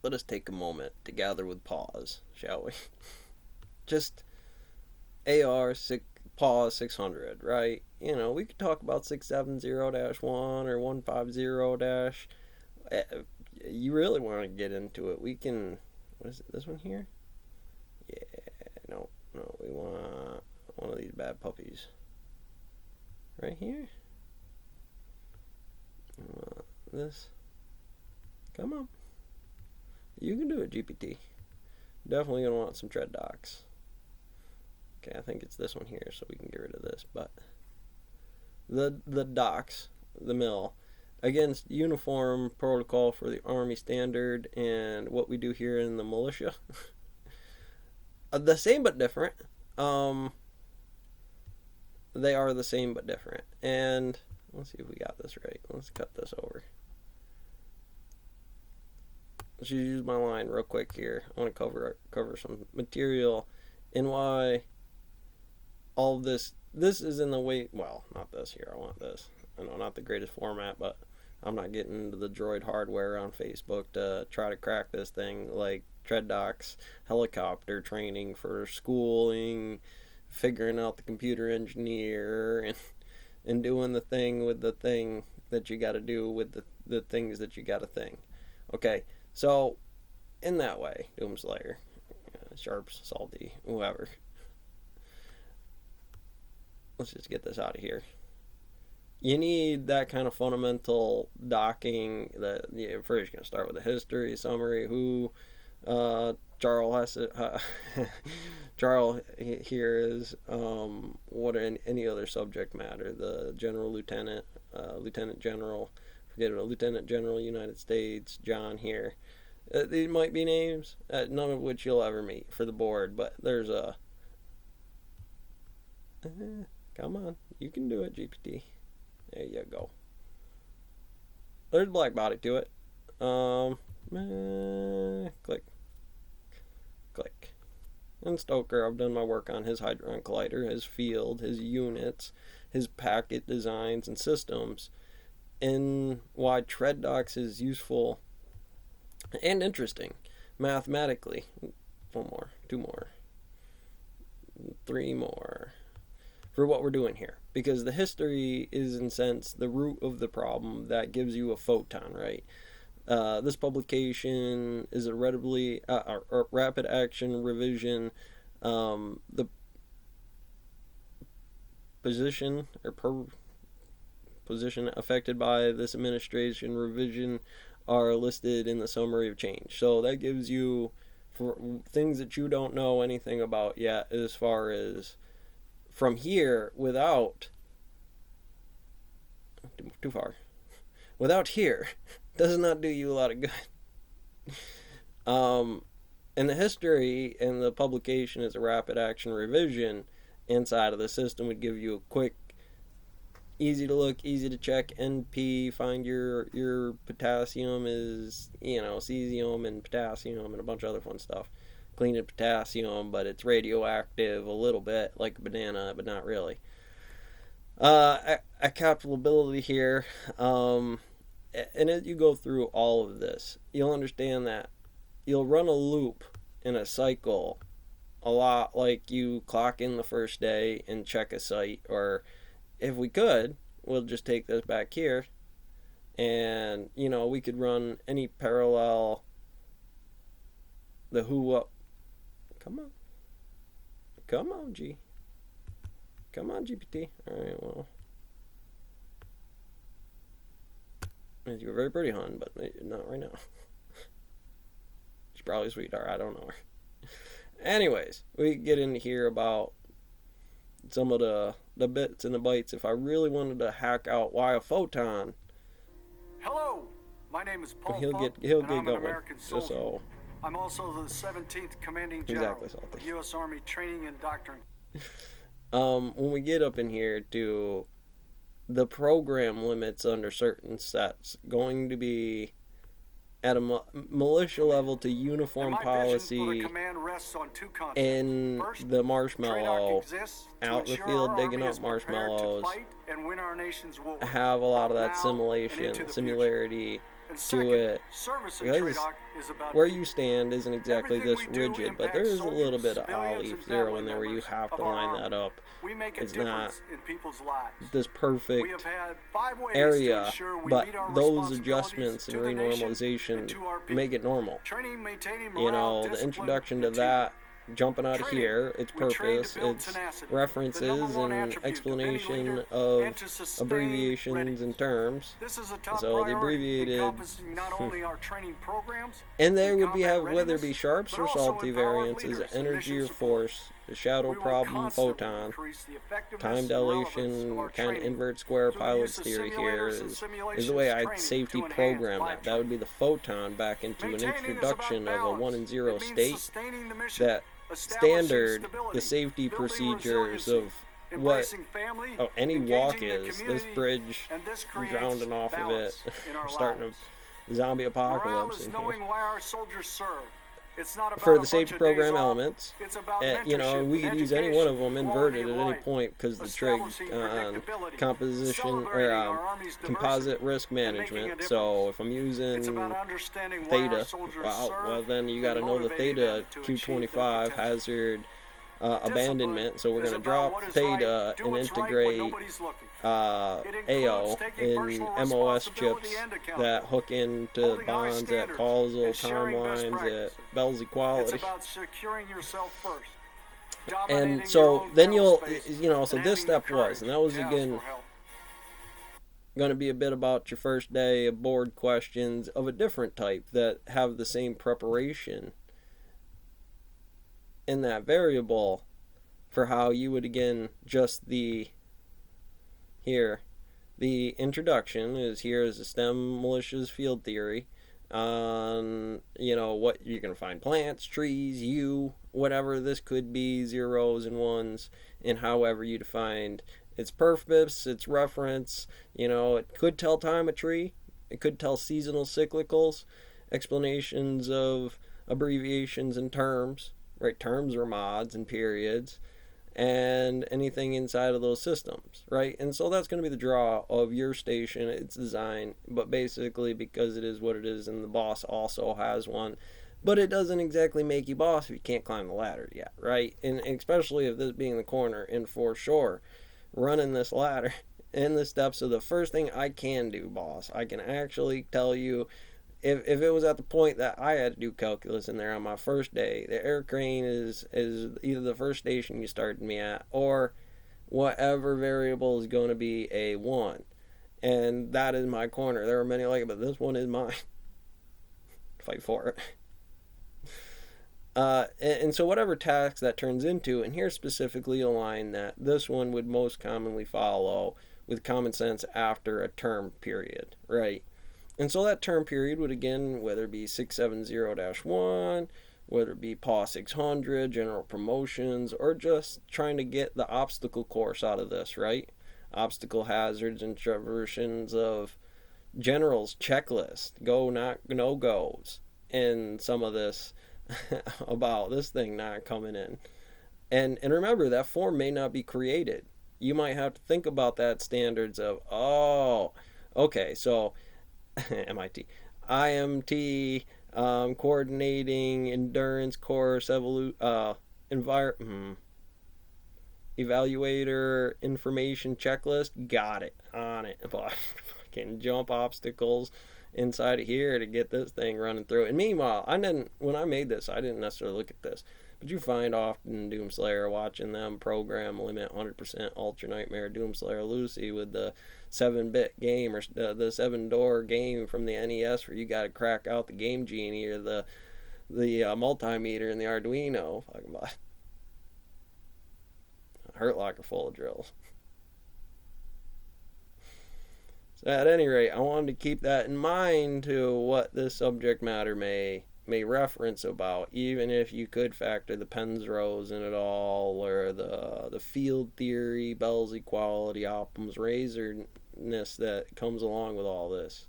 let us take a moment to gather with pause, shall we? Just AR six, pause 600, right? You know, we could talk about 670-1 or 150 dash. You really want to get into it? We can. What is it? This one here? Yeah. No, no. We want one of these bad puppies. Right here. This. Come on. You can do it, GPT. Definitely gonna want some tradocs. Okay, I think it's this one here, so we can get rid of this. But the docs, the mill, against uniform protocol for the Army standard and what we do here in the militia. The same but different. They are the same but different. And let's see if we got this right. Let's cut this over. Let's use my line real quick here. I want to cover some material and why all of this is in the way. Well, not this here. I want this. I know, not the greatest format, but I'm not getting into the droid hardware on Facebook to try to crack this thing like tradocs, helicopter training for schooling, figuring out the computer engineer, and doing the thing with the thing that you got to do with the things that you got to think. Okay, so in that way, Doomslayer, Sharps, Salty, whoever. Let's just get this out of here. You need that kind of fundamental docking. That first, you're gonna start with a history summary. Who Charles Charles here is. What are any other subject matter? The general, lieutenant, lieutenant general. Forget it. Lieutenant General, United States. John here. These might be names, none of which you'll ever meet for the board. But there's a. Come on, you can do it, GPT. There you go. There's a black body to it. Click. Click. And Stoker, I've done my work on his Hadron Collider, his field, his units, his packet designs and systems, and why tradocs is useful and interesting mathematically. One more, two more, three more. For what we're doing here, because the history is in sense the root of the problem that gives you a photon, right? This publication is a rapid action revision. The position position affected by this administration revision are listed in the summary of change. So that gives you for things that you don't know anything about yet as far as from here without too far without here does not do you a lot of good. And the history and the publication is a rapid action revision inside of the system would give you a quick, easy to look, easy to check NP, find your potassium is cesium and potassium and a bunch of other fun stuff. Clean potassium, but it's radioactive a little bit, like a banana, but not really. Accountability here, and as you go through all of this, you'll understand that you'll run a loop in a cycle a lot like you clock in the first day and check a site, or if we could, we'll just take this back here, and we could run any parallel, the who, what. Come on, G. Come on, GPT. Alright, well. You're very pretty, hon, but not right now. She's probably a sweetheart. I don't know her. Anyways, we get into here about some of the bits and the bytes. If I really wanted to hack out why a photon. Hello, my name is Paul. He'll Funk, get and I'm going. an American soldier. Just so. I'm also the 17th Commanding General Exactly, of U.S. Army Training and Doctrine. When we get up in here to the program limits under certain sets, going to be at a militia level to uniform policy in the marshmallow, out in the field digging up marshmallows, have a lot of that similarity And to second, it, service in because tradoc is about where people. you stand isn't exactly Everything this we do rigid, but impacts there is a soldiers, little bit of civilians, olive and zero family in there where you members have of to our line Army. that up. We make a It's not difference in people's lives. this We have perfect had 5 ways to area, ensure we but meet our those responsibilities adjustments and to the nation and renormalization to our make people. it normal. Training, maintaining You morale, know, the discipline, introduction to and teamwork. that, jumping out of Training, here, its we train to purpose, build its tenacity, the number references one and attribute of any explanation leader, and of to sustain abbreviations and readiness. terms. This is a top So the priority, abbreviated, encompassing not only our training programs and there and would be combat have whether it readiness, be sharps but or also salty empowered variances, leaders in energy mission or support. force, the shadow We will problem, constantly photon, increase the time effectiveness and relevance of dilation, our kind of training invert square through the use pilots of theory here simulators and is the simulations way I'd training safety to enhance program live that. That would be training. the photon back into an Maintaining is about introduction of a 1 balance. and 0 It means state. sustaining the mission, That establishing standard, the stability, safety building procedures resiliency, of what embracing family, any engaging walk the is. This community, bridge, and this I'm creates drowning off of it, balance in our starting lives. a zombie Morale apocalypse is in here. knowing why our soldiers serve. It's not about For a the bunch safety of program days off. elements, It's about you know, mentorship, we could use any one of them education, inverted quality at of any life, point because the trig establishing on predictability, composition or celebrating our Army's composite diversity, risk and making a management. difference. So if I'm It's about using understanding why our theta, soldiers well, serve then you got and to know the motivating theta them to achieve their Q25 potential. hazard Discipline abandonment. So we're is going to about drop what is theta right, do and what's right when integrate nobody's looking. It includes AO taking in personal MOS responsibility chips and that accountability, hook into holding high bonds at standards, causal and sharing best timelines practices. at Bell's It's equality. about securing yourself first, And dominating your so own then battle you'll, space, you know, so and this having the step was, courage and that was to ask again for help. going to be a bit about your first day of board questions of a different type that have the same preparation in that variable for how you would again just the here the introduction is here is the STEM militias field theory on you know what you're going to find plants, trees, you, whatever this could be, zeros and ones, and however you defined its purpose, its reference. You know, it could tell time a tree, it could tell seasonal cyclicals, explanations of abbreviations and terms, right? Terms are mods and periods, and anything inside of those systems, right? And so that's going to be the draw of your station, its design, but basically because it is what it is and the boss also has one, but it doesn't exactly make you boss if you can't climb the ladder yet, right? And especially if this being the corner, and for sure running this ladder in the steps of the first thing I can do, boss, I can actually tell you if it was at the point that I had to do calculus in there on my first day, the air crane is either the first station you started me at or whatever variable is going to be a 1. And that is my corner. There are many like it, but this one is mine. Fight for it. And so whatever task that turns into, and here specifically a line that this one would most commonly follow with common sense after a term period, right? And so that term period would again, whether it be 670-1, whether it be PAW 600, general promotions, or just trying to get the obstacle course out of this, right? Obstacle hazards and traversions of generals checklist, go not no goes, and some of this about this thing not coming in. And remember that form may not be created. You might have to think about that standards of okay, so MIT, IMT, coordinating endurance course, evaluator information checklist. Got it, on it. Fucking jump obstacles inside of here to get this thing running through. And meanwhile, when I made this, I didn't necessarily look at this. But you find often Doomslayer watching them program limit 100% Ultra Nightmare Doomslayer Lucy with the 7-bit game or the 7-door game from the NES where you got to crack out the Game Genie or the multimeter in the Arduino. Fucking bot. Hurt Locker full of drills. So at any rate, I wanted to keep that in mind to what this subject matter may reference about, even if you could factor the Penrose in it all, or the field theory, Bell's equality, Occam's razorness that comes along with all this.